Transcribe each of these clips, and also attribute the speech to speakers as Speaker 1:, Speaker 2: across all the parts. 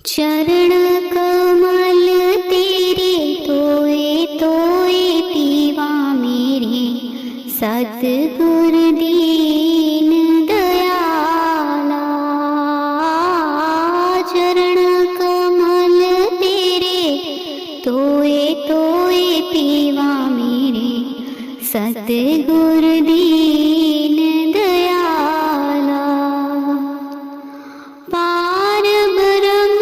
Speaker 1: चरण कमल तेरे तोए तोए पीवा मेरे सतगुर दीन दयाला। चरण कमल तेरे तोए तोए पीवा मेरे सतगुर दीन दयाला। पार ब्रह्म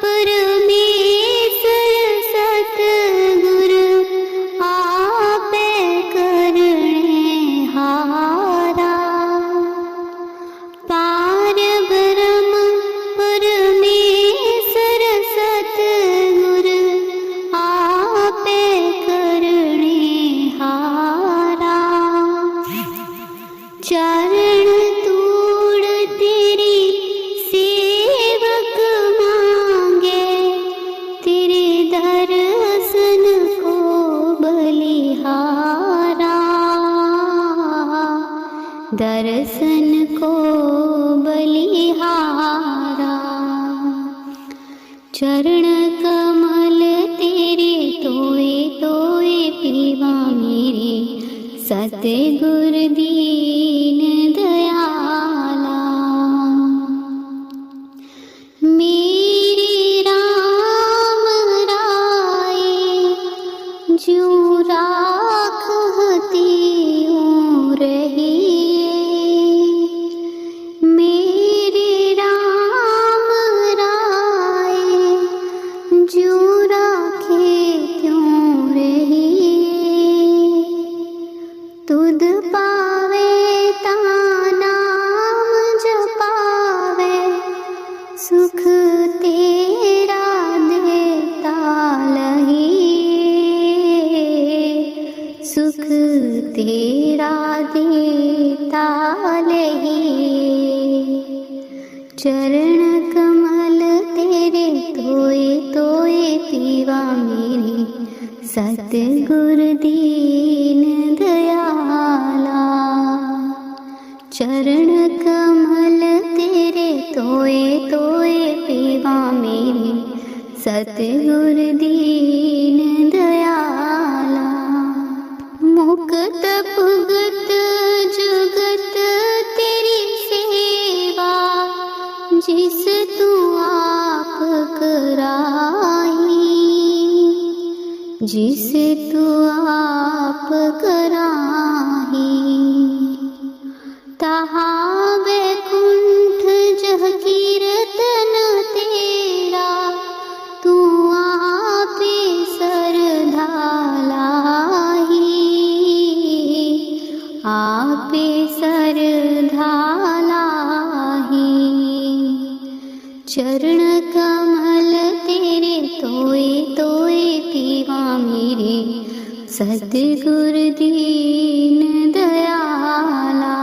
Speaker 1: परमेश्वर सतगुर आपे करने हारा। पार ब्रह्म परमेश्वर सतगुर आपे करने हारा। चरण तूड़ तेरी सेवक मांगे, तेरे दर्शन को बलिहारा। दर्शन को बलिहारा। चरण कमल तेरे तोए तोए पीवा मेरे सतगुर दीन दयाला। मेरे राम राय ज्यों राखती यूं रहिए। मेरे राम राय ज्यों राखे त्यों रहिए। तुध पावे ता नाम जपावे, सुख तेरा देता लहिए। सुख तेरा देता लहिए। चरण कमल तेरे तोए तोए पीवा मेरे सतगुर दीन दयाला। चरण कमल तेरे तोए तोए पीवा मेरे सतगुर दीन दयाला। मुक्त भुगत जुगत तेरी सेवा, जिस तू आप कराई। जिस तू आप कराही। तहा बैकुंठ जह कीर्तन तेरा, तू आपे सरधा लाही। आपे सरधा लाही। चरण कमल तेरे तोए तोए पीवा मेरे सतगुर दीन दयाला।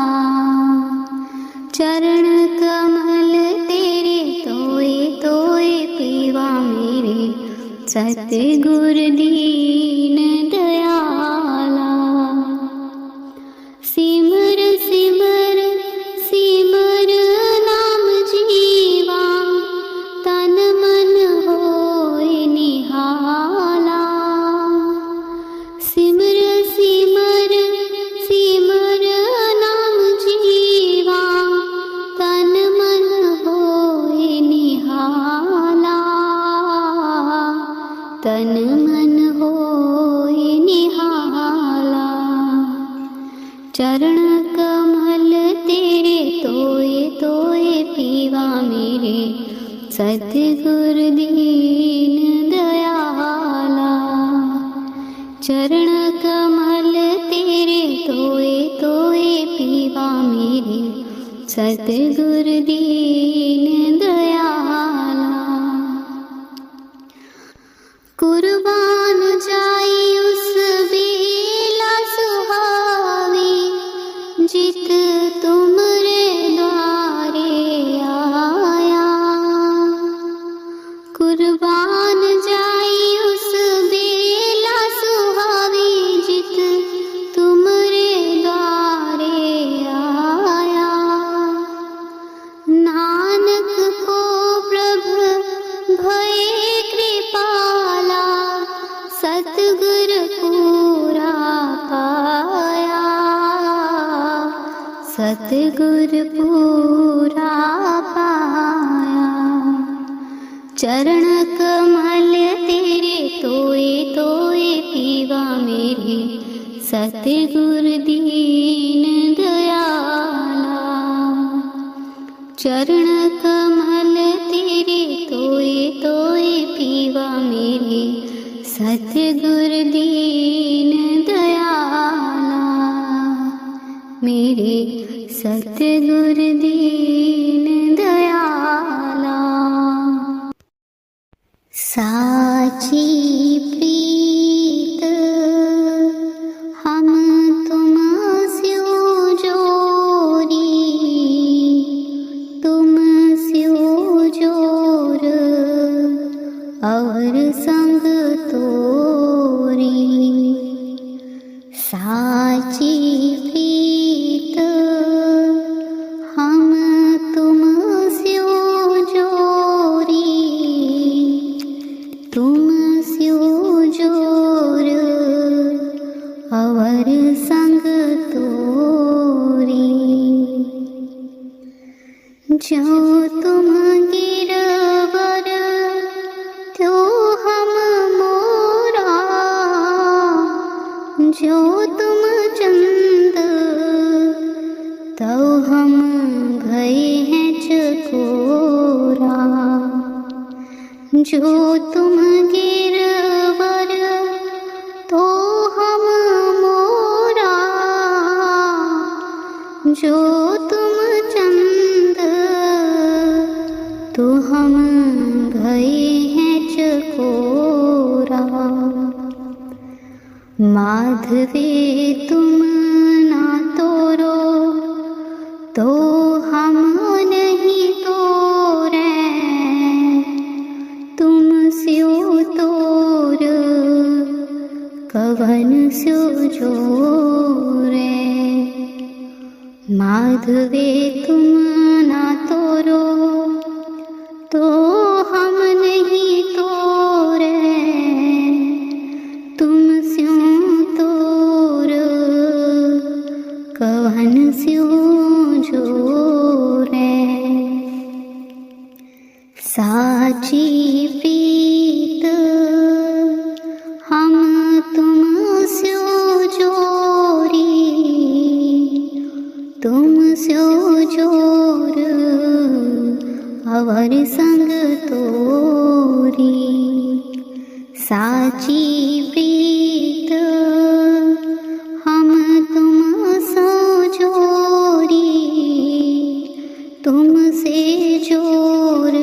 Speaker 1: चरण कमल तेरे तोए तोए पीवा मेरे सतगुर दीन दयाला। सिमर सिमर सिमर नाम जीवा, तन मन होए निहाला। सिमर सिमर सिमर नाम जीवा, तन मन होए निहाला। तन मन होए निहाला। चरण कमल तेरे तोए तोए पीवा मेरे सतगुर दीन दयाला। चरण कमल तेरे तोए तोए पीवा मेरे सतगुर दीन दयाला। कुर्बान जाई उस बेला सुहावी, जित तुमरे द्वारे आया। कुर्बान जाई उस बेला सुहावी, जित तुमरे द्वारे आया। नान सतगुर पूरा पाया। चरण कमल तेरे तोए तोए पीवा मेरे, सतगुर दीन दयाला। चरण कमल तेरे तोए तोए पीवा मेरे, सतगुर दीन दयाला। मेरे सतगुर दीन दयाला। साची प्रीत हम तुम स्यो जोरी, तुम स्यो जोर और संग तोरी। साची प्रीत हम तुम स्यो जोरी, तुम स्यो जोर और संग तोरी। जो तुम गिरवर त्यो हम मोरा, जो तुम चंद तो हम भय हैं चकोरा। जो तुम गिरवर तो हम मोरा, जो तुम चंद तो हम भय हैं चकोरा। माधवे तुम ना तोरो तो हम नहीं तोरे, तुम स्यो तोर कवन स्यो जोरे। माधवे तुम ना तोरो तो हम नहीं तोरे, तुम स्यो तोर कवन स्यो जोरे। साची प्रीत हम तुम स्यो जोरी, तुम स्यो जोर और संग तोरी। साची प्रीत हम तुम सो जोरी, तुम से जोर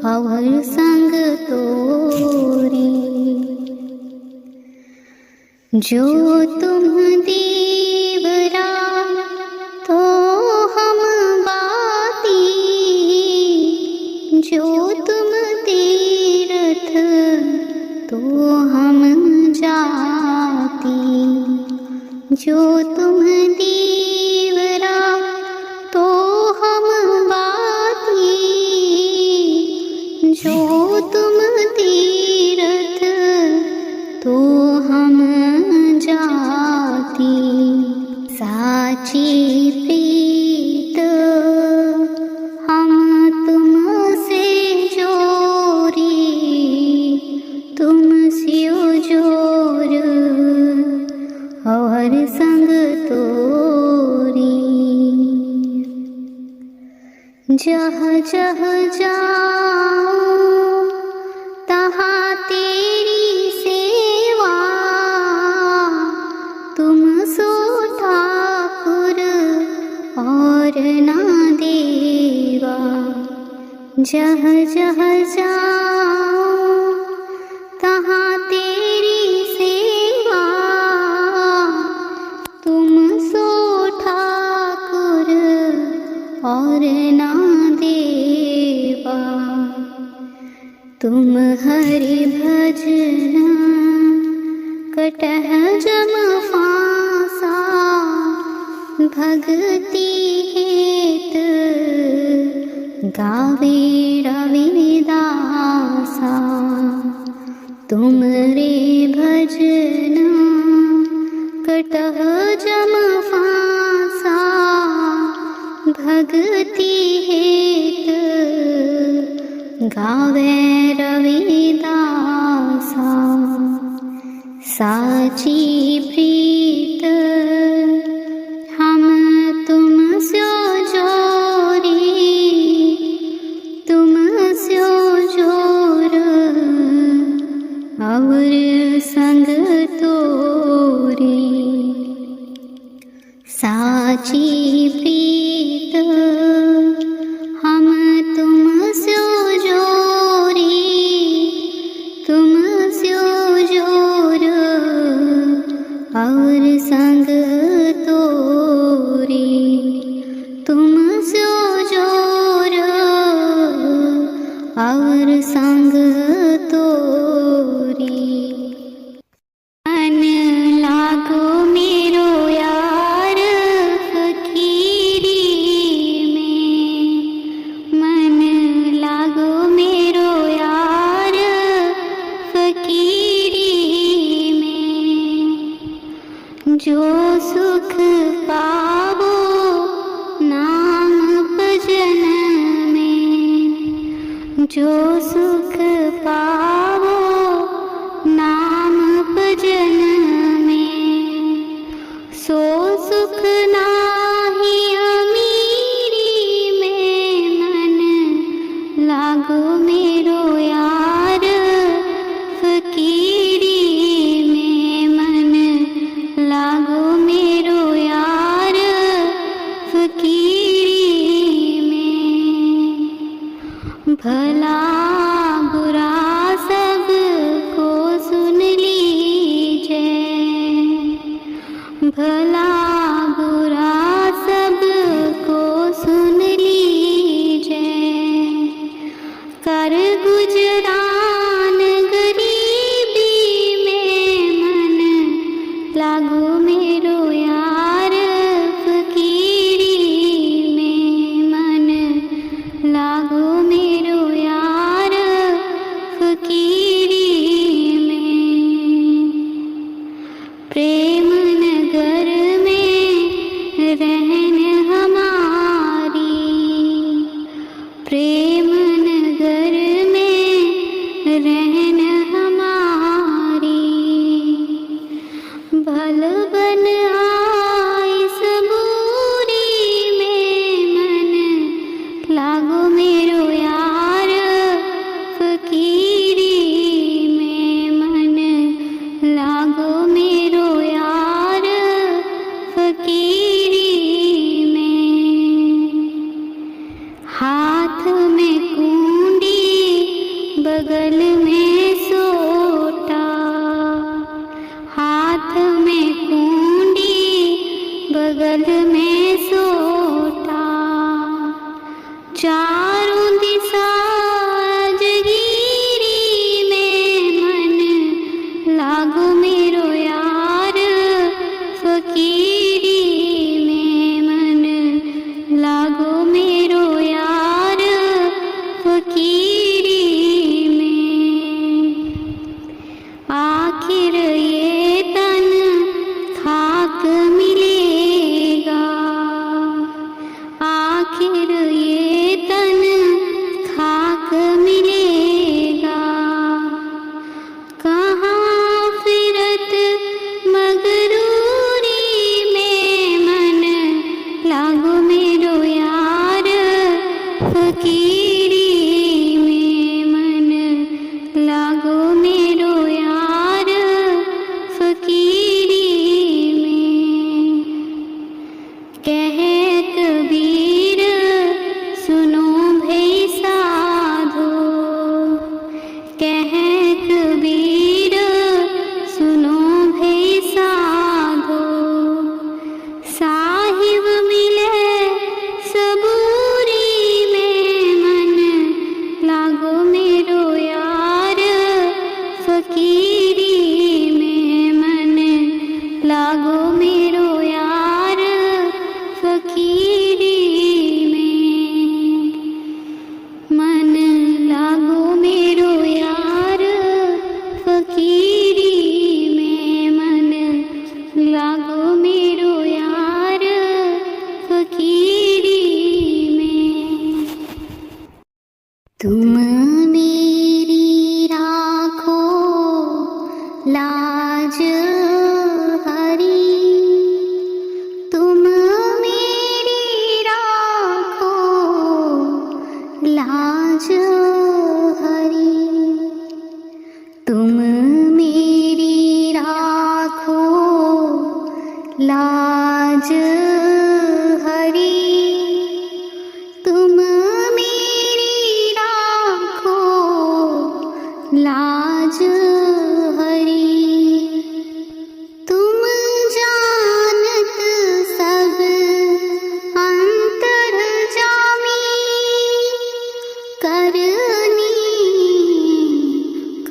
Speaker 1: और संग तोरी। जो तुम देवरा तो हम बाती, जो तुम तीर्थ तो हम जाती। जो तुम देवरा तो हम बाती, जो तुम तीर्थ तो हम जाती। साची प्रीत हम तुम से जोरी, तुम स्यो जोर और संग तोरी। जह जह जाऊं तहाँ तेरी सेवा, तुम सो ठाकुर और ना देवा। जह जह जाऊं तहाँ तेरी सेवा, तुम सो ठाकुर और ना देवा। तुम हरि भजना कटह जम फांसा, भगति हेत गावे रविदासा। तुम रे भजना कटह जम फांसा, गावे रविदासा साची प्रीत हम तुम स्यो जोरी, तुम स्यो जोर और संग तोरी। साची प्रीत हम तुम स्यो जोरी, तुम स्यो जोर और संग तोरी। तुम स्यो जोर और संग तोरी। मन लागो मेरो यार फकीरी में, मन लागो मेरो यार फकीरी में। जो सुख पावो नाम भजन में, जो सुख पावो नाम भजन में। सो सुख नाही अमीरी में, मन लागो मेरो यार फकीरी में, मन लागो मेरो यार फकीरी में। भला बुरा सब को सुन लीजिए, भला बुरा सब को सुन लीजिए। कर गुजरान गरीबी में, मन लागो मेरो यार फकीरी में, मन लागो मेरो यार फकीरी में। प्रेम नगर में रहन हमारी, प्रेम नगर में रहन हमारी। भल बन आई सबूरी में, मन लागो मेरो यार फकीरी में, मन लागो मेरो यार फकीरी में। हाथ में कुंडी बगल में सोटा, हाथ में कुंडी बगल में सोटा। चारों दिशा जगीरी में, मन लागो मेरो यार फकीरी में, मन लागो मेरो यार फकीरी में। आखिर ये तन खाक मिलेगा, आखिर ये तन खाक मिलेगा। कहाँ फिरत मगरूरी में, मन लागो मेरो यार फकीरी में, मन लागो मेरो यार फकीरी में। कहे कबीर सुनो भई साधो, कहे कबीर सुनो भई साधो। साहिब मिले सबूरी में, मन लागो मेरो यार फकीरी में, मन लागो मेरो यार फकीरी में। मन लागो मेरो यार फकीरी में, मन लागो मेरो यार फकीरी में। तुमने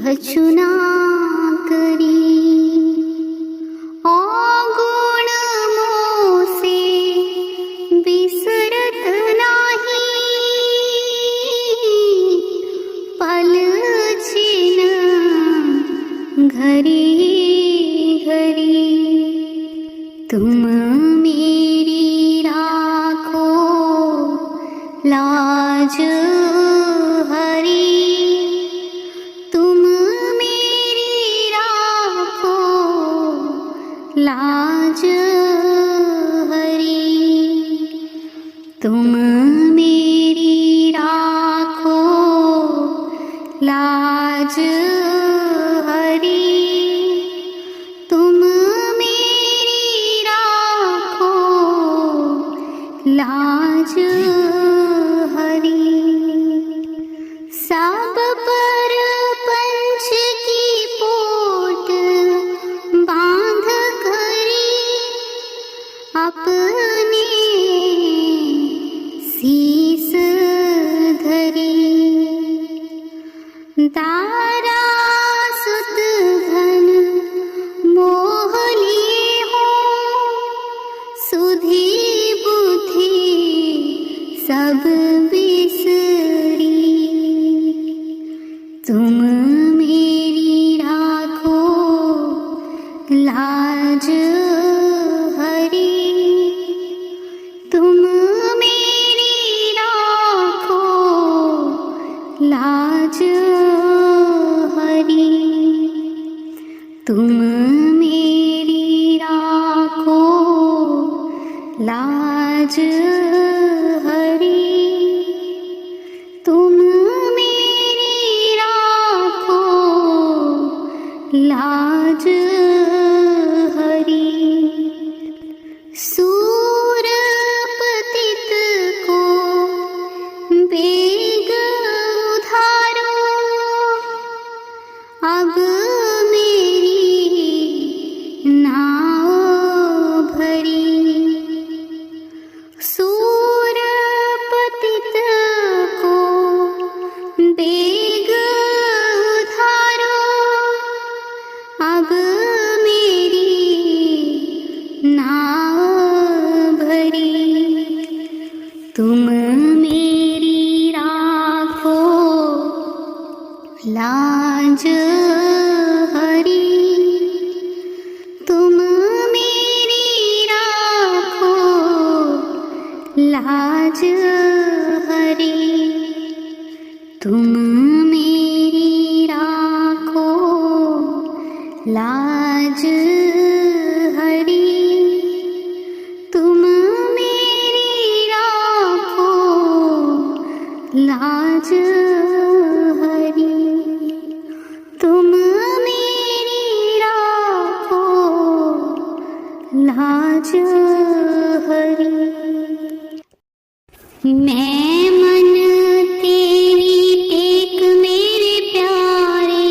Speaker 1: भचुना करी अवगुण मोसे विसरत नाही पलछिन घरी घरी तुम मेरी राखो लाज हरी तुम मेरी राखो लाज हरी तुम मेरी राखो लाज हरी तुम मेरी राखो लाज हरी सब पर पंच की पोट बांध करी अपने शीस धरी दारा सुत घन मोह लिए हो सुधी बुद्धि सब बिसरी तुम मेरी राखो लाज हरी तुम मेरी राखो लाज हरी तुम मेरी राखो लाज हरी तुम मेरी राखो लाज हरी सूर पतित को बेग उधारो अब मेरी नाव भरी सूर पतित को बेग उधारो अब मेरी नाव भरी तुम मेरी राखो लाज हरी तुम मेरी राखो लाज हरी तुम मेरी राखो लाज हरी तुम मेरी राखो लाज हरी तुम मेरी राखो लाज हरी मैं मन तेरी टेक मेरे प्यारे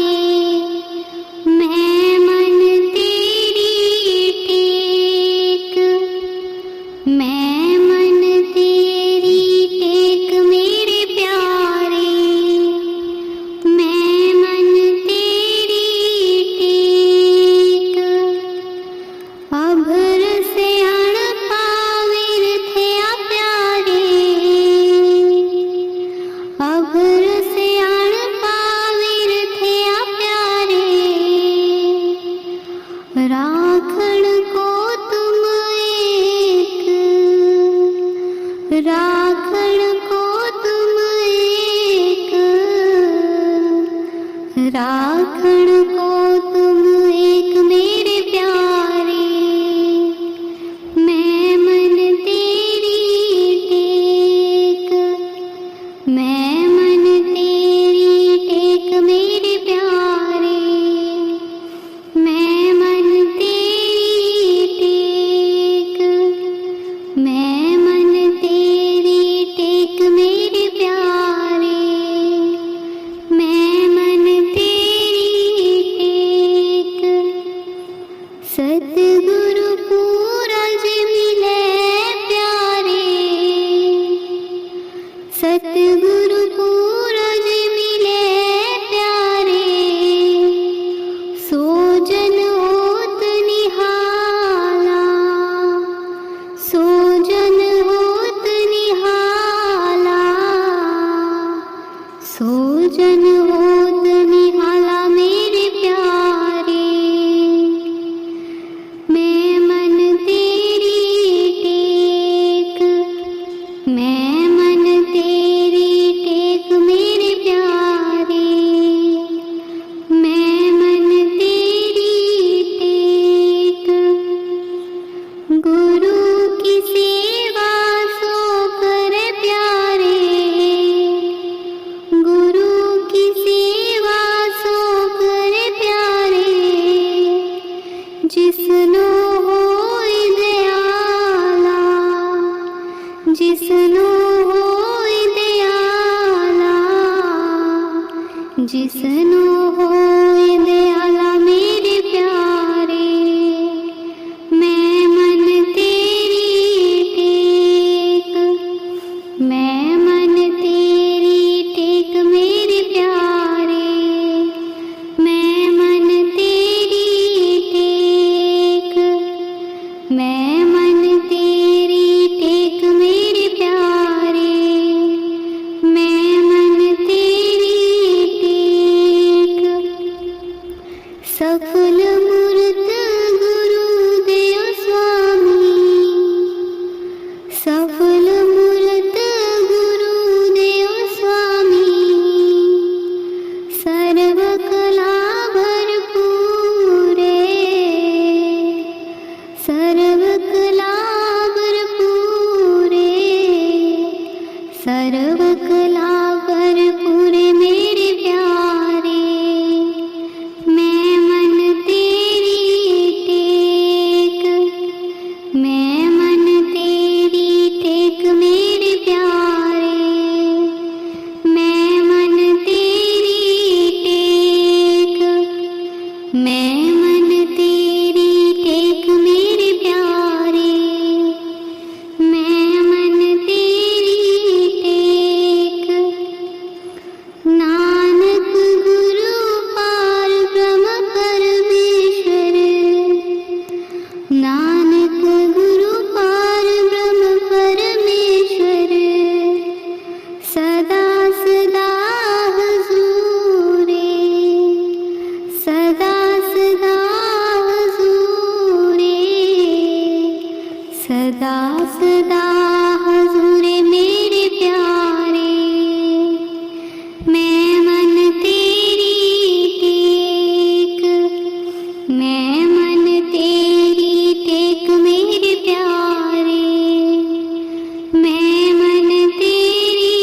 Speaker 1: मैं मन तेरी टेक मैं मन तेरी टेक मेरे प्यारे मैं मन तेरी टेक अभर से अण पाविर थे प्यारे अभर से अण पाविर थे प्यारे राखण को तुम एक राखण को तुम एक राखण को तुम एक मेरे प्यारे मैं मन तेरी टेक मैं मन तेरी टेक मेरे प्यारे मैं मन तेरी टेक मैं मन तेरी टेक मेरे प्यारे मैं मन तेरी भोजन होत निहाला मेरे प्यारे, मैं मन तेरी टेक, मैं मन तेरी टेक मेरे प्यारे, मैं मन तेरी टेक। गुरु की सेवा सो करे प्यारे, गुरु की सेवा सो करे प्यारे, जिसनो होय दयाला, जिसनो होय दयाला, जिसनो होय दयाला मेरे प्यारे, मैं मन तेरी टेक, मैं मन तेरी टेक मेरे प्यारे, मैं मन तेरी टेक, मैं मन तेरी टेक मेरे प्यारे, मैं मन तेरी टेक। सफल मूर्त गुरुदेव स्वामी, सफल मूर्त गुरुदेव स्वामी, सर्व कला भरपूरे, सर्व कला भरपूरे, सर्व कला भरपूरे मेरे प्यारे, मैं मन तेरी टेक, मैं मन तेरी टेक मेरे प्यारे, मैं मन तेरी टेक, मैं मन तेरी टेक मेरे प्यारे, मैं मन तेरी टेक। नानक गुरु पार ब्रह्म परमेश्वर, नानक गुरु पार ब्रह्म परमेश्वर, सदा सदा हुजूरे, सदा सदा हुजूरे, सदा सदा हुजूरे मेरे प्यारे, मैं मन तेरी टेक, मैं मन तेरी टेक मेरे प्यारे, मैं मन तेरी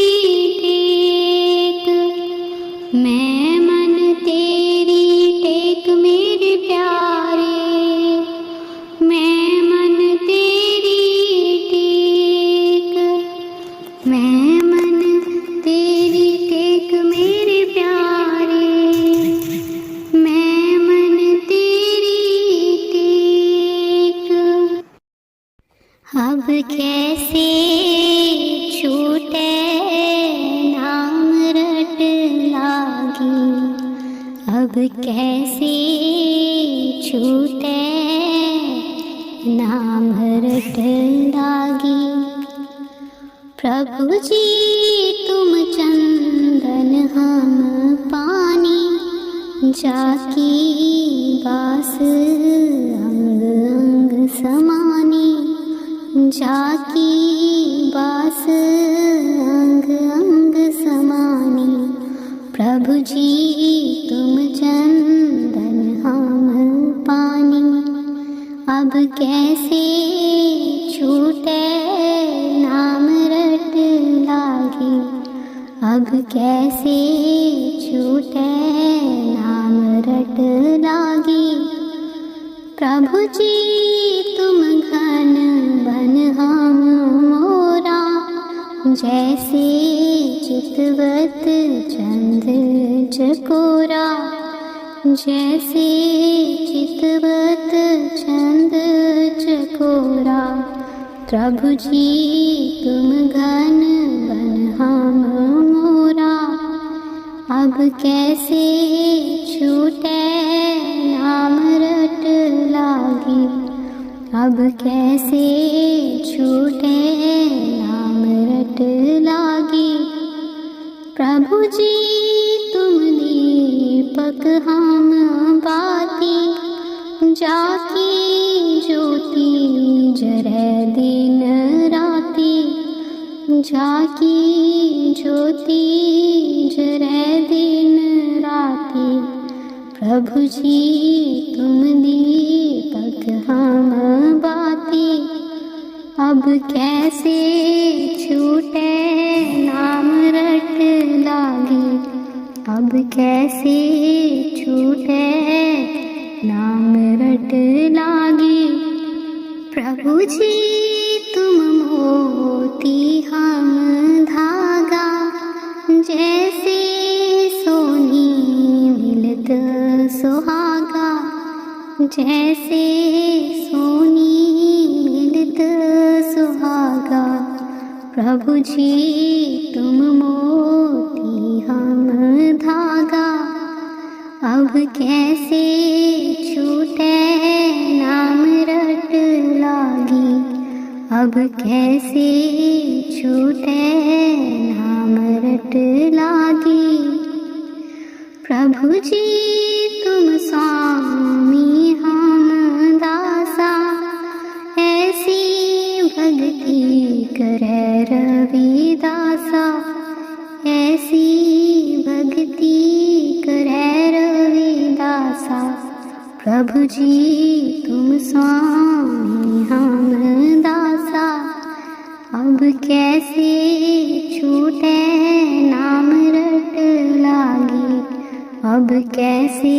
Speaker 1: टेक, मैं मन तेरी टेक मेरे प्यारे, मैं मन तेरी टेक, मैं मन तेरी टेक मेरे प्यारे, मैं मन तेरी टेक। अब कैसे छूटे नाम रट लागी, अब कैसे छूटे नाम रट लागी। प्रभु जी तुम चंदन हम पानी, जाकी बास अंग अंग समानी, जाकी बास अंग अंग समानी। प्रभु जी तुम चंदन हम पानी, अब कैसे छूटे नाम रट लागी, अब कैसे छूटे नाम रट लागी। प्रभु जी तुम घन बन हम मोरा, जैसे चितवत चंद चकोरा, जैसे चितवत चंद चकोरा। प्रभु जी तुम घन बन हम मोरा, अब कैसे छूटे नाम रट लागी, अब कैसे छूटे नाम रट लागी। प्रभु जी दीपक हम बाती, जाकी ज्योति जरे दिन राती, जाकी ज्योति जरे दिन राती। प्रभु जी तुम दीपक हम बाती, अब कैसे छूटे नाम रट लागी, अब कैसे छूटे नाम रट लागी। प्रभु जी तुम मोती हम धागा, जैसे सोनी मिलत सुहागा, जैसे सोनी मिलत सुहागा। प्रभु जी तुम मोती हम धागा, अब कैसे छूटे नाम रट लागी, अब कैसे छूटे नाम रट लागी। प्रभु जी तुम स्वामी हम दासा, ऐसी भक्ति करे रविदासा, ऐसी भक्ति करे रविदासा। प्रभु जी तुम स्वामी हम दासा, अब कैसे छूटे नाम रट लागी, अब कैसे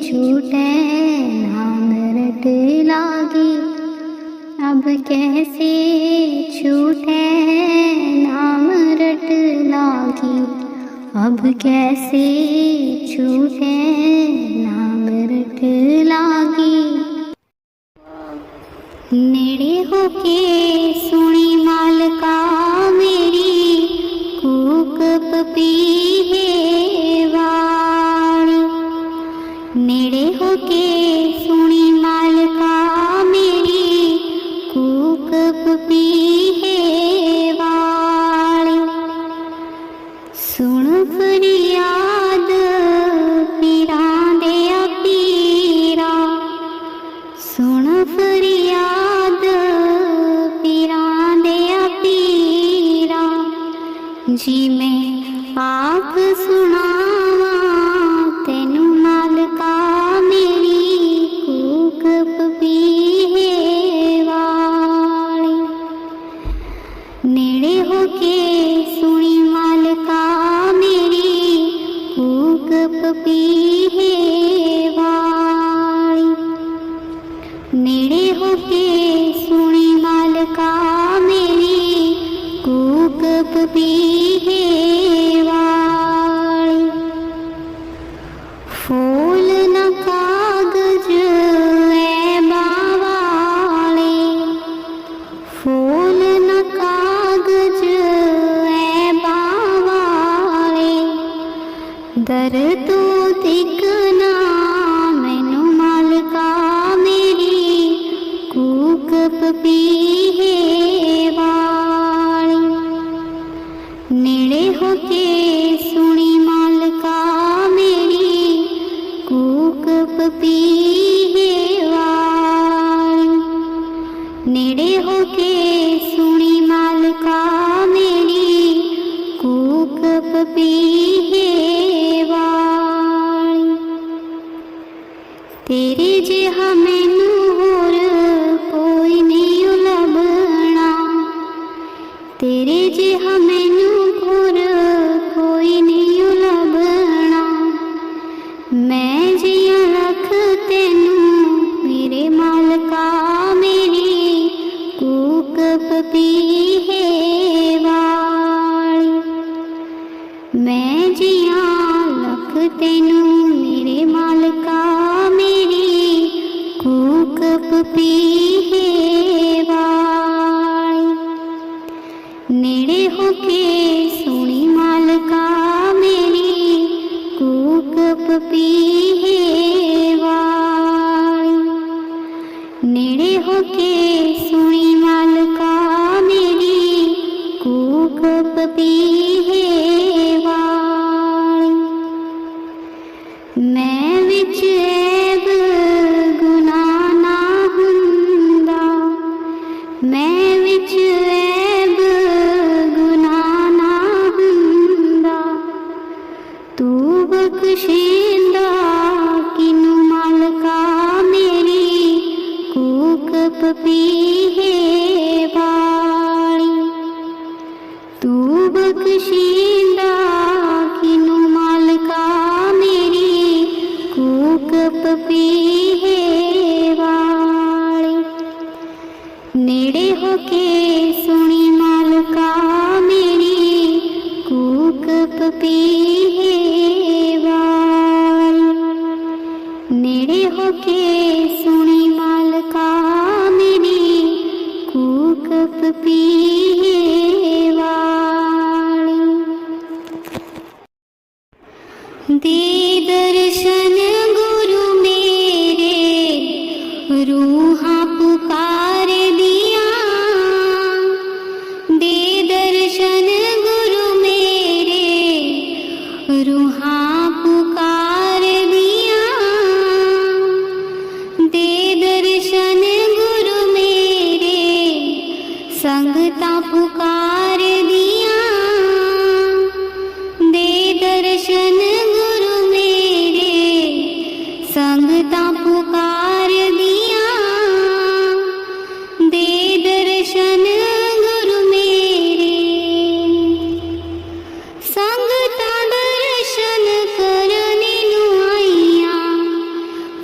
Speaker 1: छूटे नाम रट लागी, अब कैसे छूटे नाम रट लागी, अब कैसे छूटे नाम रट लागी। नेड़े होके सुनी मालका मेरी, कूक पपीहे वाली। नेड़े होके सुनी मालका मेरी, कूक पपीहे वाली। सुन फरियाद पीरां दे पीरा, सुन फरियाद पीरां दे पीरा। जी मैं आप सुनावा तेनू मालका मेरी, कूक पपीहे वाली। नेड़े होके सुनी मालका मेरी, कूक पपीहे वाली। नेड़े होके सुनी मालका मेरी, कूक पपीहे वाली। फूल न कागज ऐ बावाले, फूल न कागज ऐ बावाले। दर तो दिखना मैनू मालका मेरी, कूक पपीहे वाली। नेड़े होके सुनी मालका मेरी, कूक पपीहे वाली। नेड़े होके सुनी मालका मेरी, कूक पपीहे वाली। तेरे जिहा मैनू होर कोई नहीं लभना, तेरे जिहा मैनू होर कोई नहीं लभना। मैं जियां रख तेनू मेरे मालका मेरी, कूक पपीहे वाली। मैं जियां रख तेनू मेरे मालका मेरी, कूक पपीहे वाली। नेड़े होके सुनी मालका मेरी, कूक पपीहे वाली। नेड़े होके सुनी मालका मेरी, कूक पपीहे वाली। मैं विच ऐब गुनाह ना हुंदा, मैं विच ऐब गुनाह ना हुंदा। तू बख्शिंदा किनू मालका मेरी कूक पपीहे वाली। तू बख्शिंदा किनू मालका मेरी कूक पपीहे वाली। नेड़े होके सुनी मालका मेरी कूक पपीहे वाली। नेड़े होके सुनी मालका मेरी कूक पपीहे वाली। दे दर्शन गुरु मेरे रूहां पुकार दिया। दे दर्शन गुरु मेरे रूहां पुकार दिया। दे दर्शन गुरु मेरे संगतां पुकार दिया। दे दर्शन गुरु मेरे संगतां पुकार दिया। दे दर्शन गुरु मेरे संगतां दर्शन करने नू आईयां।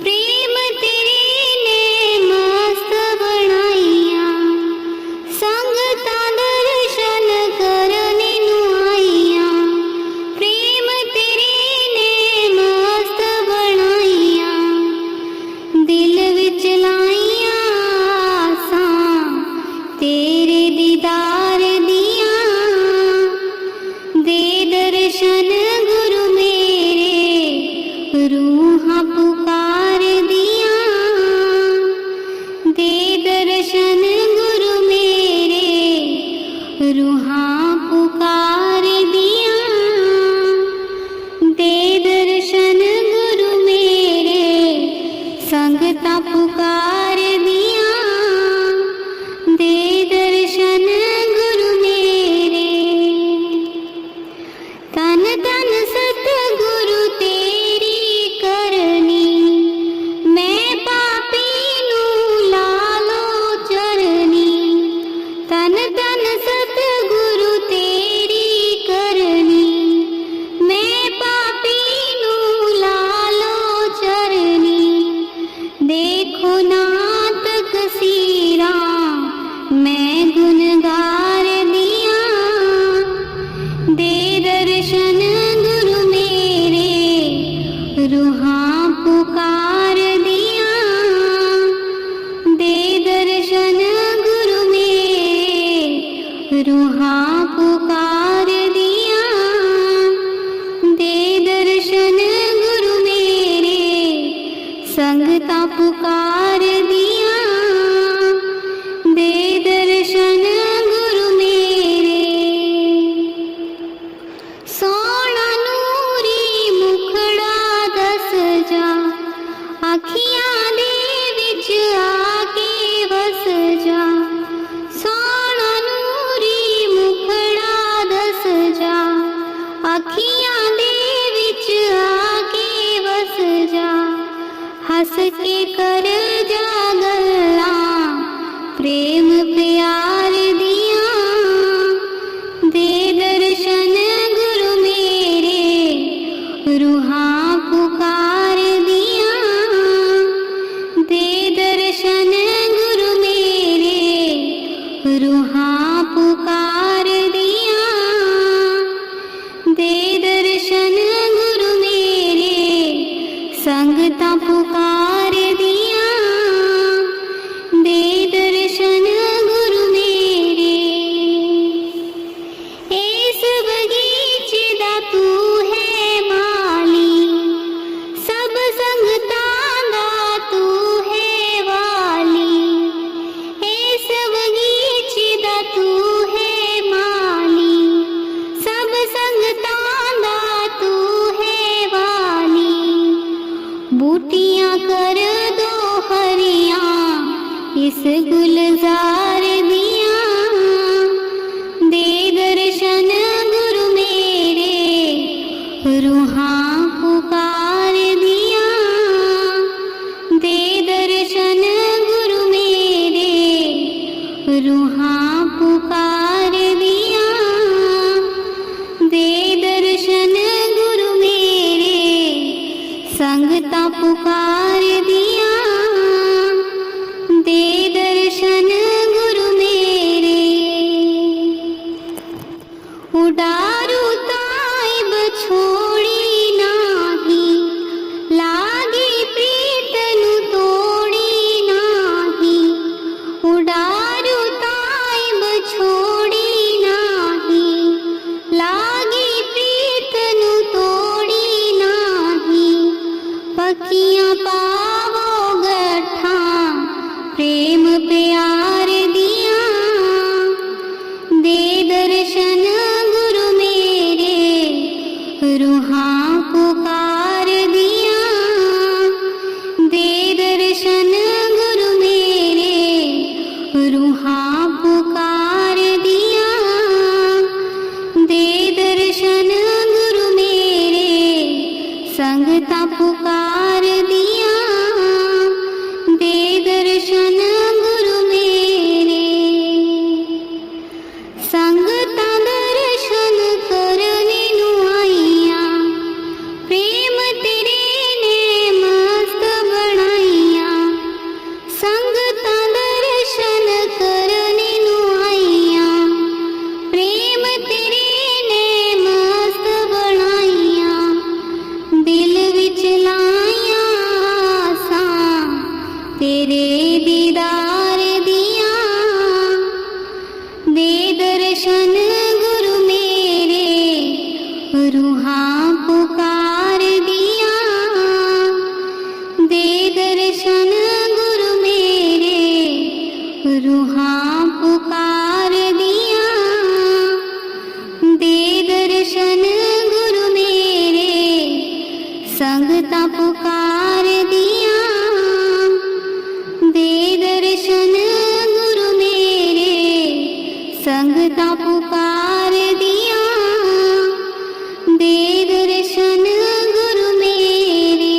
Speaker 1: प्रेम तेरे ने मस्त बनाईयां। संगतां दर्शन करने नू आईयां। प्रेम तेरे ने मस्त बनाईयां। दिल विच लाईयां आसां तेरे दीदार दियां। दे दर्शन गुरु मेरे रूहां पुकार दियां। दे दर्शन गुरु मेरे रूहां पुकार दियां। दे दर्शन गुरु मेरे संगतां पुकार दियां। दे दर्शन गुरु मेरे तन तन सतगुरु तेरी करनी। मैं पापी नू लालो चरनी। तन तन सतगुरु तेरी करनी। मैं पापी नू लालो चरनी। देखो नात कसीरा मैं गुनगार दिया। दे दर्शन गुरु मेरे रूहां पुकार दिया। दे दर्शन गुरु मेरे रूहां पुकार दिया। दे दर्शन गुरु मेरे संगतां पुकार दिया। दे दर्शन गुरु मेरे सोना नूरी मुखड़ा दस जा। अखियां दे विच आके वस जा। सोना नूरी मुखड़ा दस जा। अखियां दे विच आके वस जा। हंस के कर जा गल्लां प्रेम प्यार दियां। दे दर्शन गुरु मेरे रूहां पुकार दियां। दे दर्शन गुरु मेरे रूहां पुकार दियां। दे दर्शन गुरु मेरे संगतां पुकार दियां। दे दर्शन गुरु मेरे इस बगीचे दा तू है माली। सब संगतां दा तू है वाली। इस बगीचे दा तू है माली। सब संगतां दा तू है वाली। कर दो हरिया इस गुलजार दिया, दे दर्शन गुरु मेरे रूहां पुकार दिया, दे दर्शन गुरु मेरे रूहां पुकार दिया, दे दर्शन गुरु मेरे संगता पुकार दिया, दे दर्शन गुरु मेरे। उडारू ताइब छोड़ी नाही, लागी प्रीतनु तोड़ी नाही, उडारू ताइब छोड़ी नाही, लागी प्रीतनु तोड़ी नाही, पकियां पावो गठा प्रेम प्यार दिया, दे दर्शन गुरु मेरे रूहां पुकार दिया, दे दर्शन गुरु मेरे रूहां पुकार दिया, दे दर्शन गुरु मेरे संगता पुकार दिया, दे दर्शन गुरु मेरे। संगता दर्शन करने नू आईया, प्रेम तेरे ने मस्त बनाईया, संगता दर्शन करने नू आईया, प्रेम तेरे ने मस्त बनाईया, दिल विच लाईया आसां तेरे दीदार दिया, दे दर्शन गुरु मेरे रूहां पुकार दिया, दे दर्शन गुरु मेरे रूहां पुकार दिया, दे दर्शन गुरु मेरे संगता पुकार दिया, दे दर्शन गुरु मेरे संगता पुकार दिया, दे दर्शन गुरु मेरे।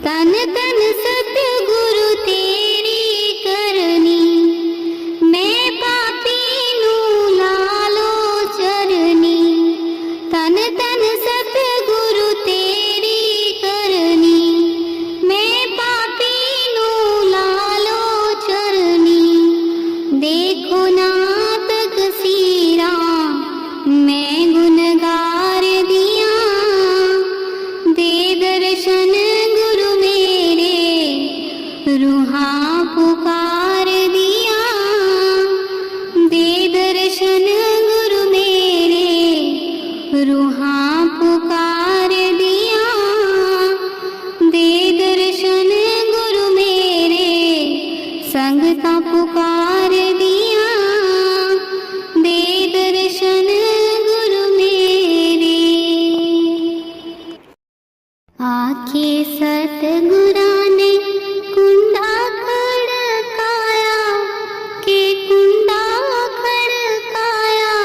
Speaker 1: तन तन सतगुरु तेरी करनी, मैं पापी नू लालो चरनी, तन तन सतगुरु तेरी करनी, मैं पापी नू लालो चरनी, देखो ना तकसीरा मैं गुनगार दिया, दे दर्शन गुरु मेरे रूहां पुकार दिया, दे दर्शन गुरु मेरे रूहां पुकार दिया, दे दर्शन गुरु मेरे संगता पुकार दिया, दे दर्शन गुरु मेरे। आखे सतगुरा ने कुंडा खड़काया, के कुंडा खड़काया,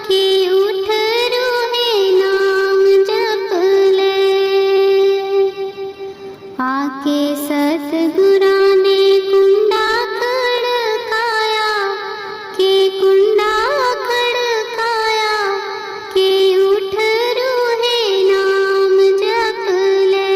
Speaker 1: के उठ रोहे नाम जप ले, आके सतगुरा ने कुंडा खड़काया, के कुंडा खड़काया, के उठ रोहे नाम जप ले,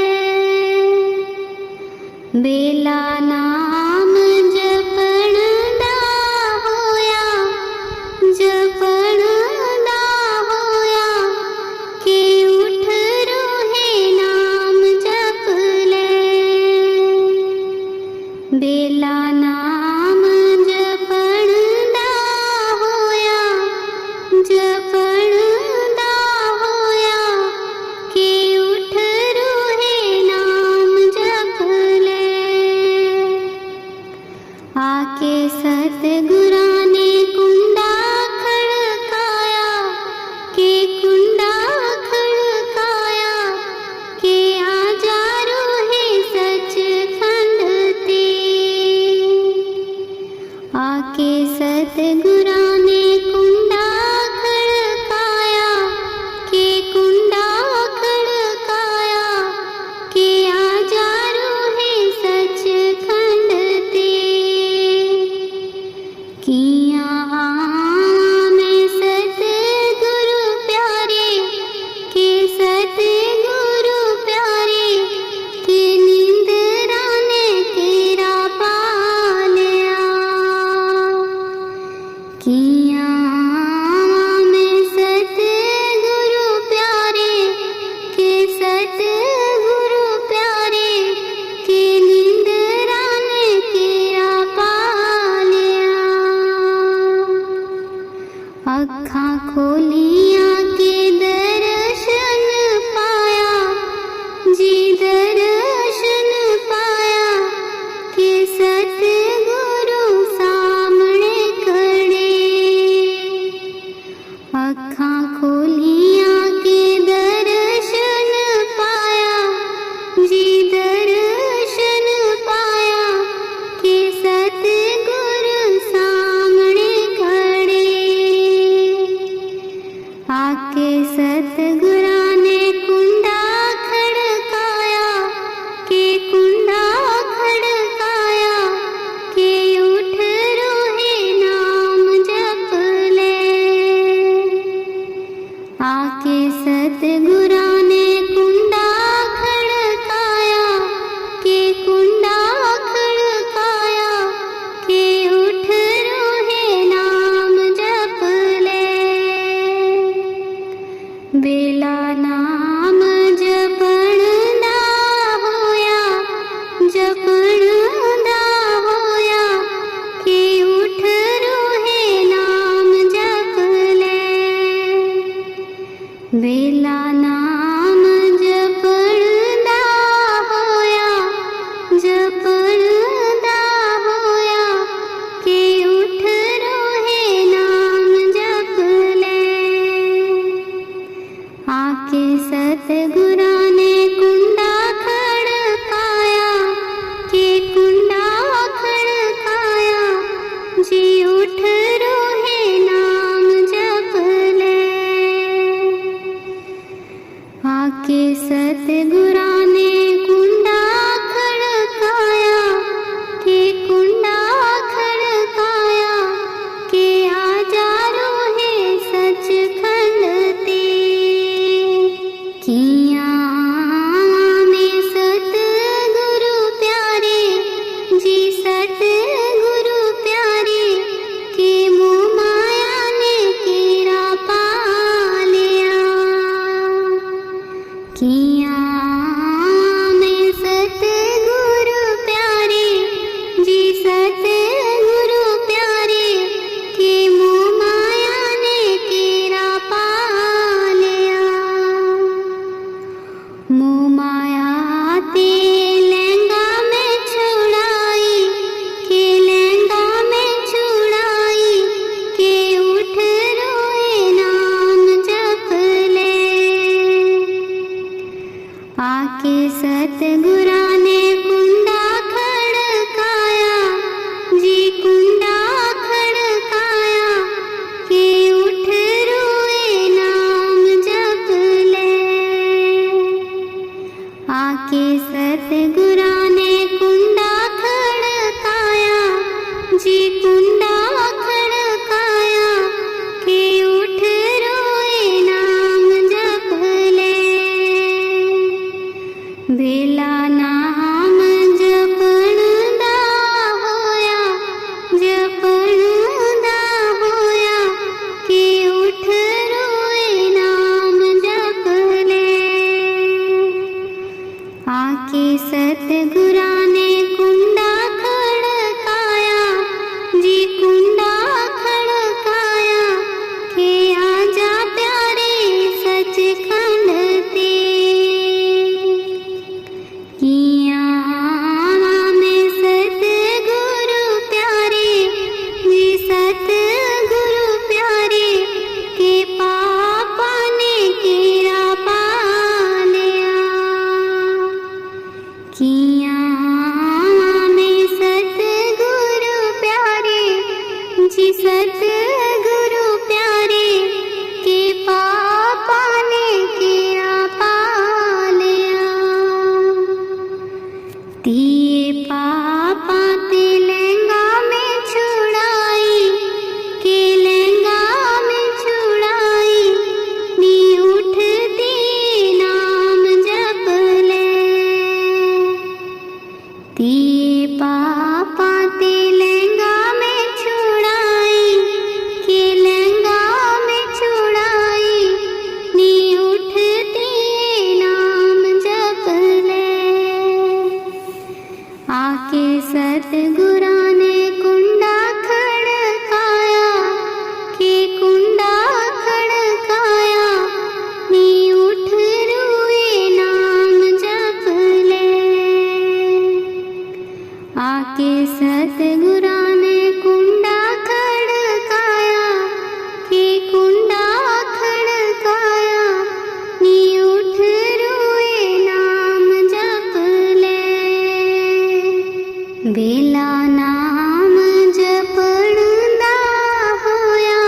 Speaker 1: सतगुरा ने कुंडा खड़काया के कुंडा खड़काया के आजा रोहे सचखंड ते किया में सतगुरु प्यारे जी सतगुरु प्यारे के मोह माया ने केरा पा लिया किया में सतगुरु प्यारे जी सतगुरु प्यारे के मोह माया ने केरा पा लिया मोह माया ते लहंगा में छुड़ाई के लहंगा में छुड़ाई के उठ रोए नाम जप ले आके सतगुरा ने कुंडा खड़काया जी कुंडा खड़काया के उठ रोए नाम जप ले आके सतगुरा ने कुंडा खड़काया जी कुंडा खड़काया के उठ रोए नाम जप ले बेला नाम जपण दा होया के उठ रोए नाम जप ले आके सतगुरा ने कुंडा खड़काया जी कुंडा खड़काया के आजा प्यारे सचखंड ते किया में सतगुरु प्यारे जी सतगुरु प्यारे के पापा ने केरा पा लिया किया में सतगुरु प्यारे जी सतगुरु प्यारे के पापा ने केरा पा लिया तिये पापा ते लहंगा में छुड़ाई के लहंगा में छुड़ाई नी उठती नाम जप ले तिये पापा ते लहंगा में छुड़ाई के लहंगा में छुड़ाई नी उठती नाम जप ले आके सतगुरा ने कुंडा खड़काया के कुंडा खड़काया नी उठ रोए नाम जप ले आके सतगुरा ने कुंडा खड़काया के कुंडा खड़काया नी उठ रोए नाम जप ले बेला नाम जपण दा होया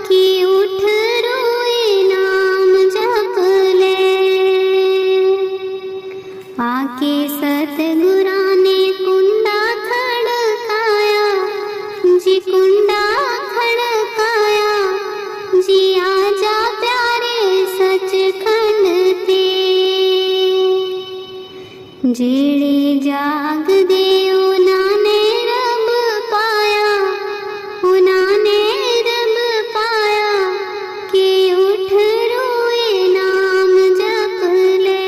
Speaker 1: कि उठ रोए नाम जप ले आके सतगुरा ने कुंडा खड़काया जी कुंडा खड़काया जी आजा प्यारे सचखंड ते जेड़े जाग दे उन्हाने रब पाया उन्हाने रब पाया के उठ रोए नाम जप ले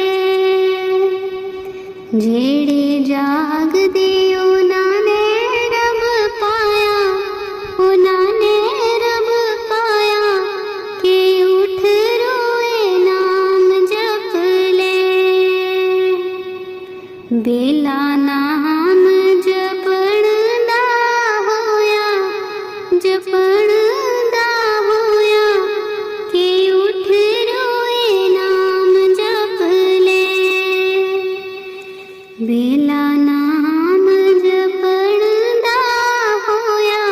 Speaker 1: जेड़े जाग दे उन्हाने रब पाया उन्हाने रब पाया के उठ रोए नाम जप ले बेला नाम जपण दा होया के उठ रोए नाम जप ले बेला नाम जपण दा होया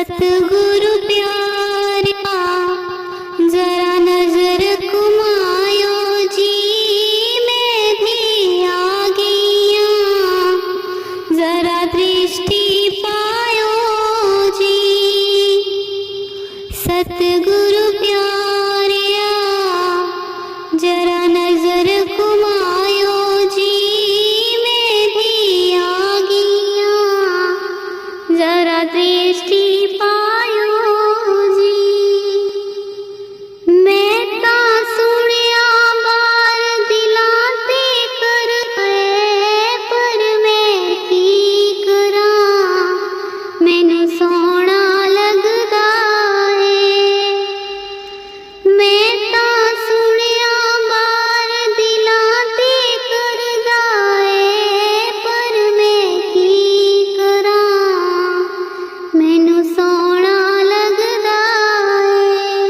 Speaker 1: सतगुरु प्यारा जरा नजर घुमायो जी, मैं भी आ गईया, जरा दृष्टि पायो जी। सतगुरु प्यारिया जरा नजर घुमायो जी, मैं भी आ गईया, जरा दृष्टि पायो जी। मैं ता सुनिया बार दिलां ते कर गए, पर मैं की करां, मैनू सोहना लगदा है। मैं ता सुनिया बार दिलां ते कर गए, पर मैं की करां, मैनू सोहना लगदा है।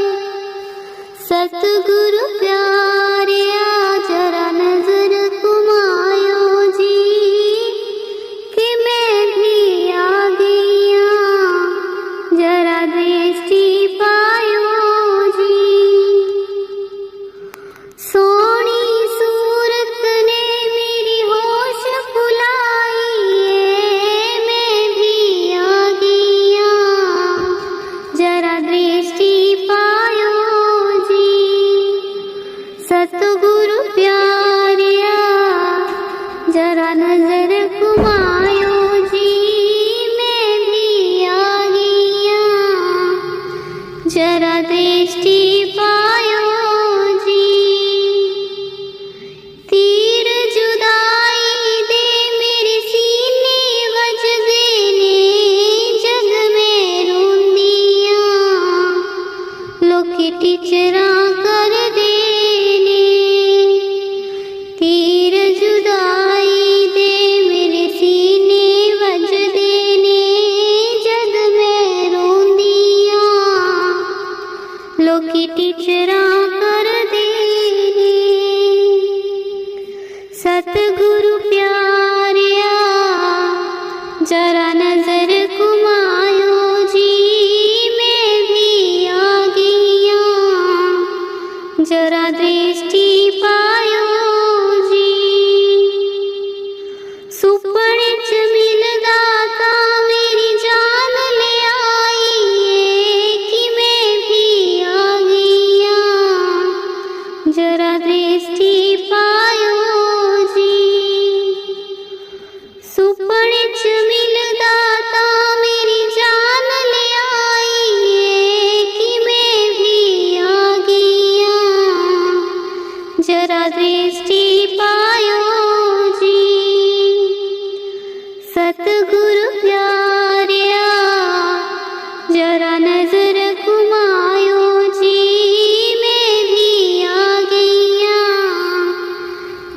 Speaker 1: सतगुरु प्यारिया जरा नजर घुमायो जी, कि मैं भी आ गईया, जरा दृष्टि पायो जी। सोनी सूरत ने मेरी होश भुलाई है, मैं भी आ गईया, जरा दृष्टि पायो जी। सतगुरु प्यारिया जरा नजर घुमायो जी, मैं भी आ गईया, जरा दृष्टि पायो जी। तीर जुदाई दे मेरे सीने वज देने, जग में रोंदियां लोकी टीचरा कर देने। तीर जुदाई दे मेरे सीने वज देने, जग में रोंदियां लोकी टीचरा कर देने। सतगुरु प्यारिया जरा नजर घुमायो जी, मैं भी आ गईया, जरा दृष्टि पायो जी। सुपने च मिलदा ता मेरी जान ले आई है, कि मैं भी आ गईया, जरा दृष्टि पायो जी। सुपने च मिलदा ता मेरी जान ले आई है, कि मैं भी आ गईया, जरा दृष्टि पायो जी। सतगुरु प्यारिया जरा नजर घुमायो जी, मैं भी आ गईया,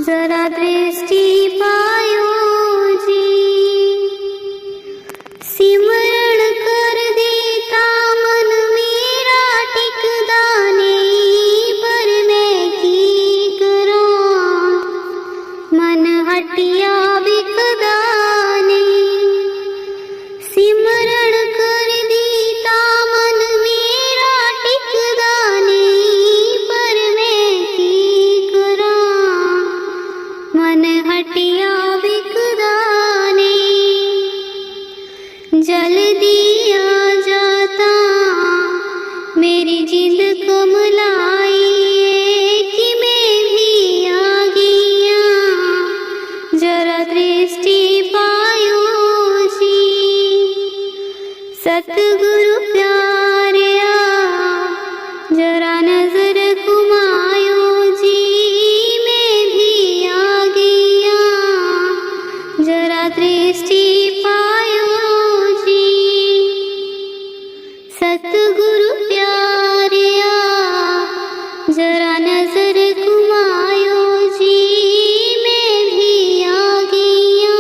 Speaker 1: जरा दृष्टि पायो जी। सिमरण कर देता मन मेरा टिकदा नहीं, पर मैं की करां, मन हटिया बिकदा नहीं। सिमरण कर देता मन मेरा टिकदा नहीं, पर मैं की करां, मन हटिया बिकदा नहीं। जल्दी आ जाता मेरी जिंद कमलाई है, कि मैं भी आ गईया, जरा दृष्टि पायो जी। सतगुरु प्यारिया जरा नजर घुमायो जी, मैं भी आ गईया, जरा दृष्टि पायो जी। सतगुरु प्यारिया जरा नजर घुमायो जी, मैं भी आ गईया,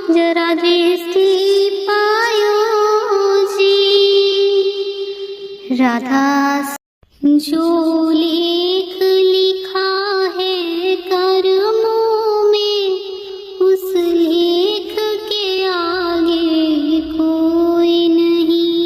Speaker 1: जरा दृष्टि पायो जी। राधा जो लेख लिखा है कर्मों में, उस लेख के आगे कोई नहीं।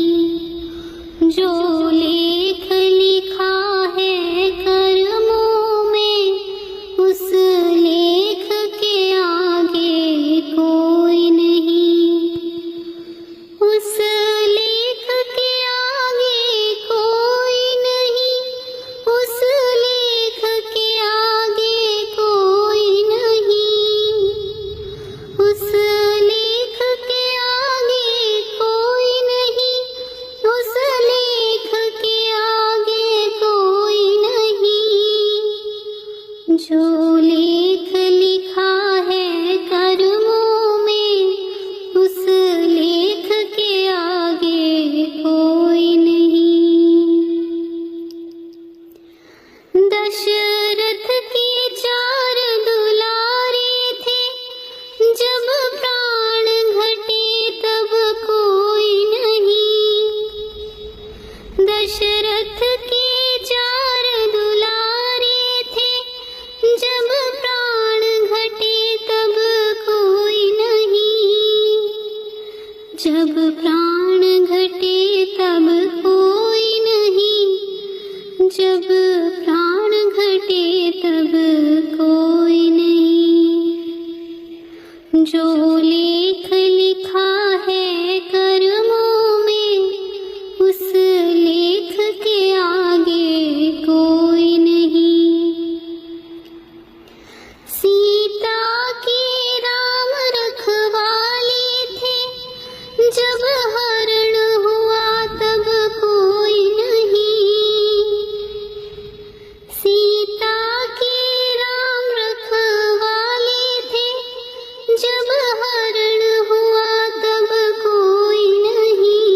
Speaker 1: जो लेख लिखा है कर्मों में, उस लेख के आगे कोई नहीं। दशरथ के 4 दुलारे थे, जब प्राण घटे तब कोई नहीं। दशरथ के 4 दुलारे थे, जब प्राण घटे तब कोई नहीं। जब प्राण घटे तब कोई नहीं। जब प्राण घटे तब कोई नहीं। जो लेख लिखा है कर्मों में, उस लेख के आगे कोई नहीं। सीता के राम रखवाले थे, जब हरण हुआ तब कोई नहीं। सीता के राम रखवाले थे, जब हरण हुआ तब कोई नहीं।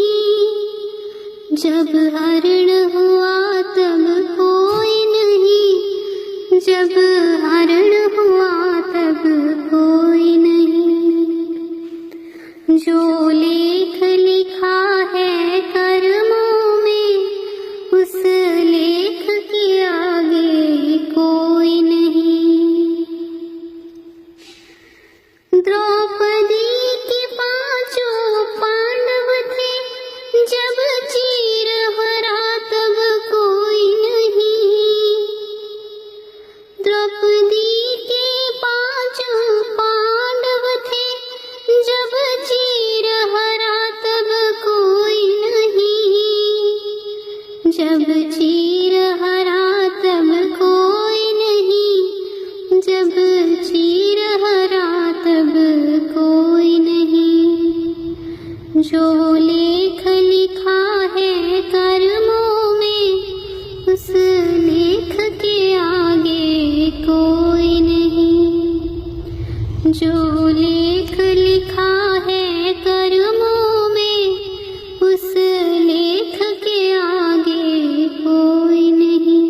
Speaker 1: जब हरण हुआ तब कोई नहीं। जब हरण हुआ तब कोई नहीं। जो लेख लिखा है कर्मों में, उस लेख के आगे कोई नहीं। द्रौपदी के 5 पांडव थे, जब चीर हरा तब कोई नहीं। द्रौपदी के 5 पांडव थे, जब चीर हरा तब कोई नहीं। जब चीर हरा तब कोई नहीं। जब चीर हरा तब कोई नहीं। जो लेख लिखा है कर्मों में, उस लेख के आगे कोई नहीं। जो लेख लिखा है कर्मों में, उस लेख के आगे कोई नहीं।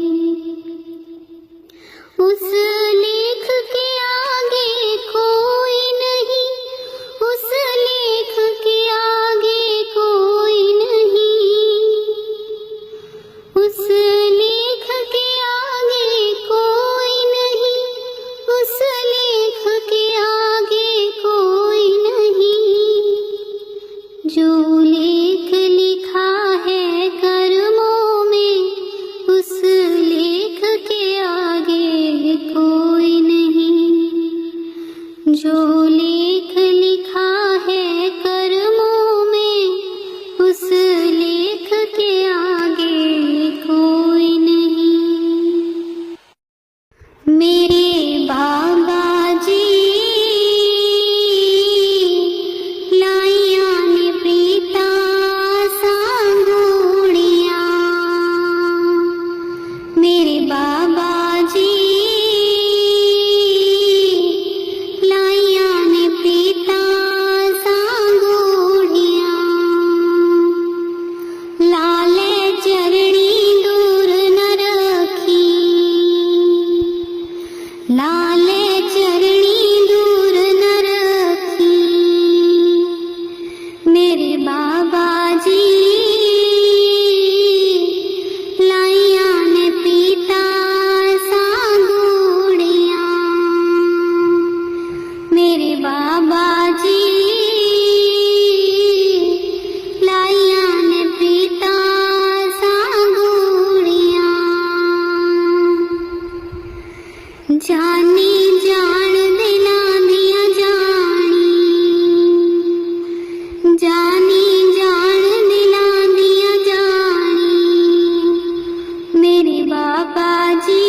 Speaker 1: उस लेख के आगे कोई नहीं। उस लेख के आगे कोई नहीं। उस लेख के आगे कोई नहीं। उस लेख के आगे कोई नहीं। जो लेख लिखा है कर्मों में, उस लेख के आगे कोई नहीं। जो लेख लिखा है कर्मों में, उस लेख के आगे कोई नहीं। मेरे बाबा जी लाइया ने प्रीता सांगोड़ियां। मेरे बाबा जी लाइया ने प्रीता सांगोड़ियां। लाले चरणी दूर न रखी। लाले चरणी दूर न रखी। मेरे बाबा जी लाइया ने पीता सांगोड़ियां। मेरे बाबा जी लाइया ने पीता सांगोड़ियां। जानी जान दिला दिया जानी। जानी जान दिला दिया जानी। मेरे बाबा जी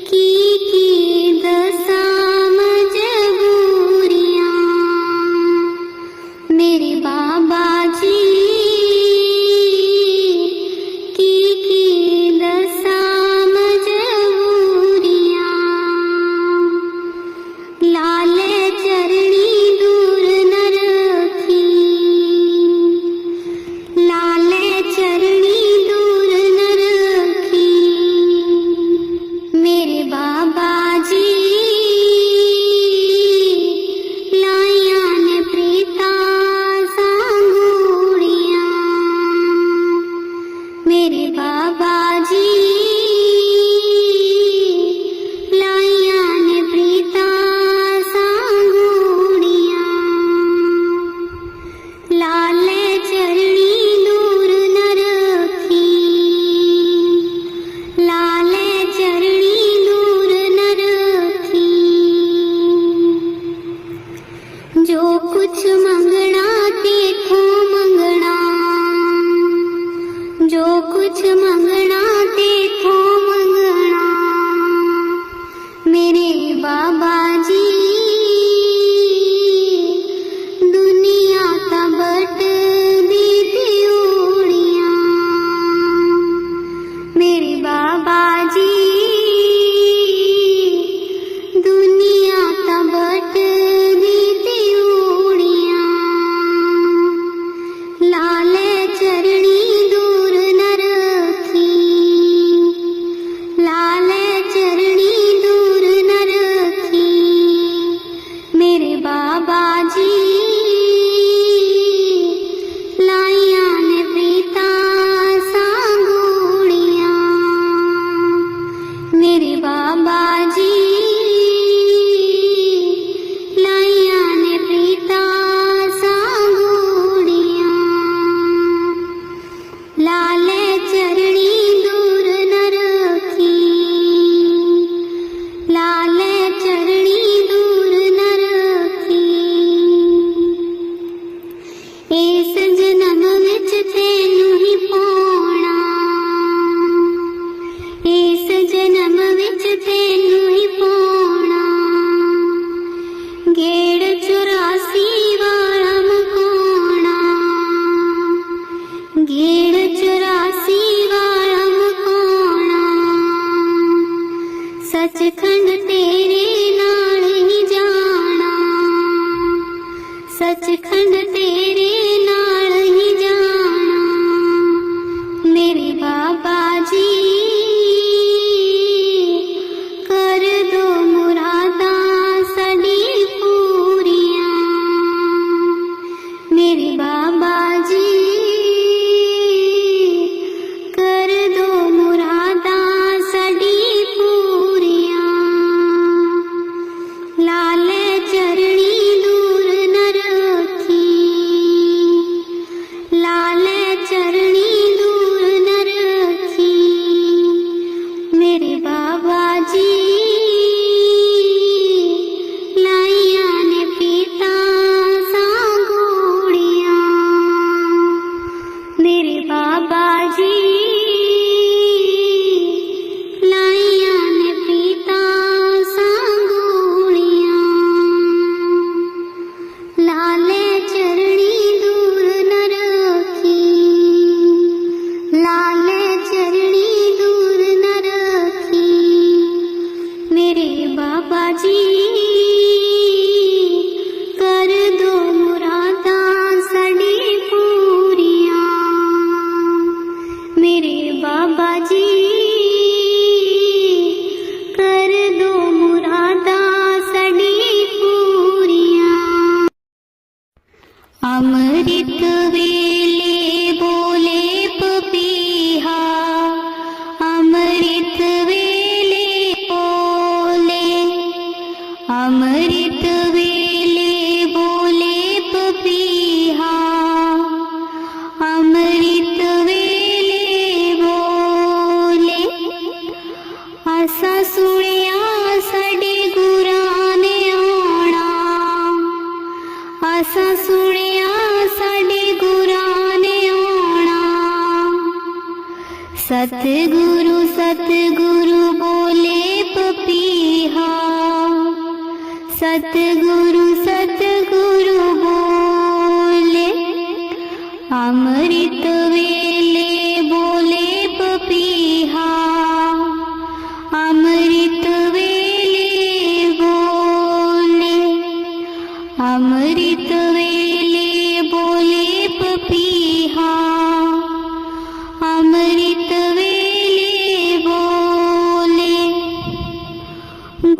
Speaker 1: की दशा मजबूरियां। मेरे बाबा जी की दशा मजबूरियां। सचखंड तेरे नाल ही जाना, सचखंड तेरे नाल ही जाना। मेरे बाबा जी कर दो मुरादां साडी पूरियां। मेरे बाबा जी कर दो मुरादां साडी पूरियां। लाल चरणी दूर न रखी, लाल चरणी दूर न रखी। मेरे बाबा जी लाइया ने पीता सांगोड़ियां। मेरे बाबा जी लाइया ने पीता सांगोड़ियां। लाल चरणी दूर न रखी, लाल चरणी दूर न रखी। मेरे बाबा जी कर दो मुरादां साडी पूरियां। मेरे बाबा जी कर दो मुरादां साडी पूरियां। अमृत वेले बोले पपीहा, अमृत वेले बोले, अमृत वेले बोले पपीहा, अमृत वेले बोले। आसा सुनिया साडे गुरां ने आना, आसा सुनिया साडे गुरां ने आना। सतगुरु सतगुरु बोले पपीहा, सतगुरु सतगुरु बोले। अमृत वेले बोले पपीहा, अमृत वेले बोले, अमृत वेले बोले पपीहा, अमृत वेले बोले।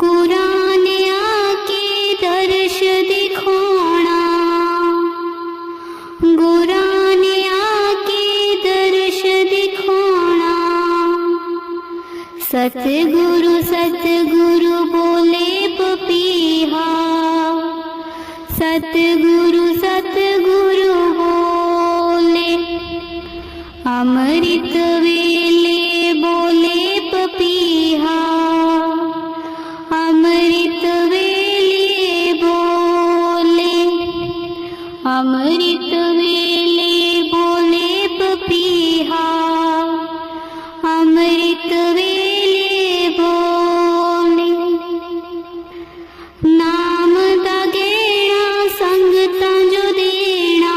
Speaker 1: गुरां ने आके दर्श दिखाना, गुरां ने आके दर्श दिखाना। सतगुरु सतगुरु बोले पपीहा, सतगुरु सतगुरु बोले। अमृत वेले बोले पपीहा, अमृत वेले बोले, अमृत वेले बोले पपीहा, अमृत वेले बोले। नाम दा गेड़ा संगतां जो देना,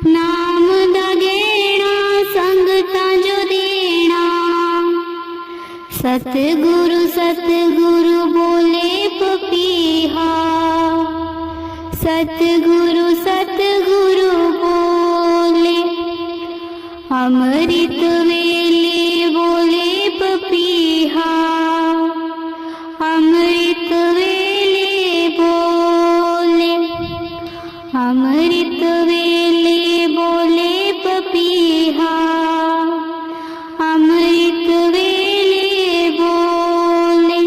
Speaker 1: नाम दा गेड़ा संगतां जो देना। सतगुरु सतगुरु बोले पपीहा, सतगुरु सतगुरु बोले। अमृत वेले बोले पपीहा, अमृत वेले बोले, अमृत वेले बोले पपीहा, अमृत वेले बोले।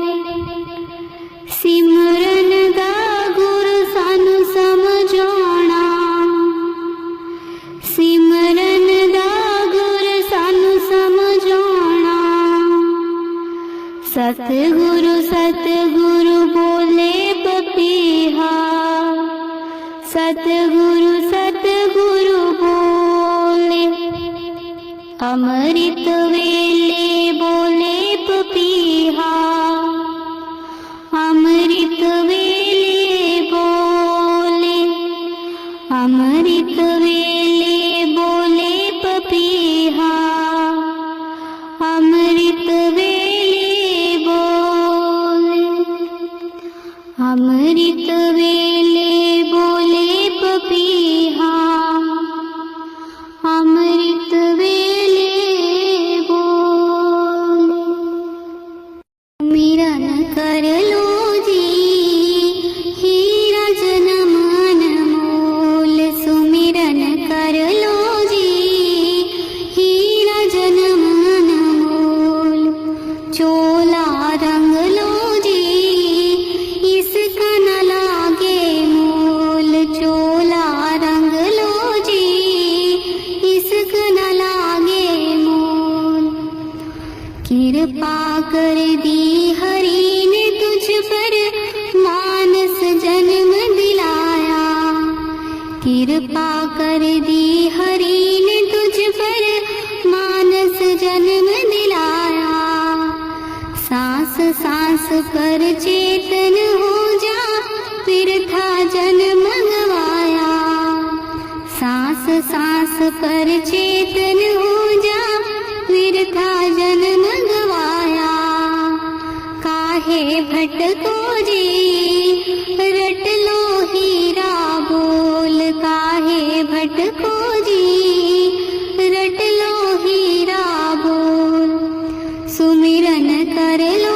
Speaker 1: सिमरन दा गुरु सानू समझाना, सिमरन दा गुरु सानू समझाना। सतगुरु सतगुरु बोले पपीहा, सतगुरु सतगुरु बोले। अमृत वेले बोले पपीहा, अमृत वेले बोले, अमृत वेले बोले पपीहा, अमृत वेले कर दी हरि ने तुझ पर मानस जन्म दिलाया। कृपा कर दी हरि ने तुझ पर मानस जन्म दिलाया। सांस सांस पर चेतन हो जा फिर था जन्म गवाया। सांस सांस पर चेतन हो जा फिर था जन्म गवाया। काहे भटको जी रट लो हीरा बोल। काहे भटको जी रट लो हीरा बोल। सुमिरन कर लो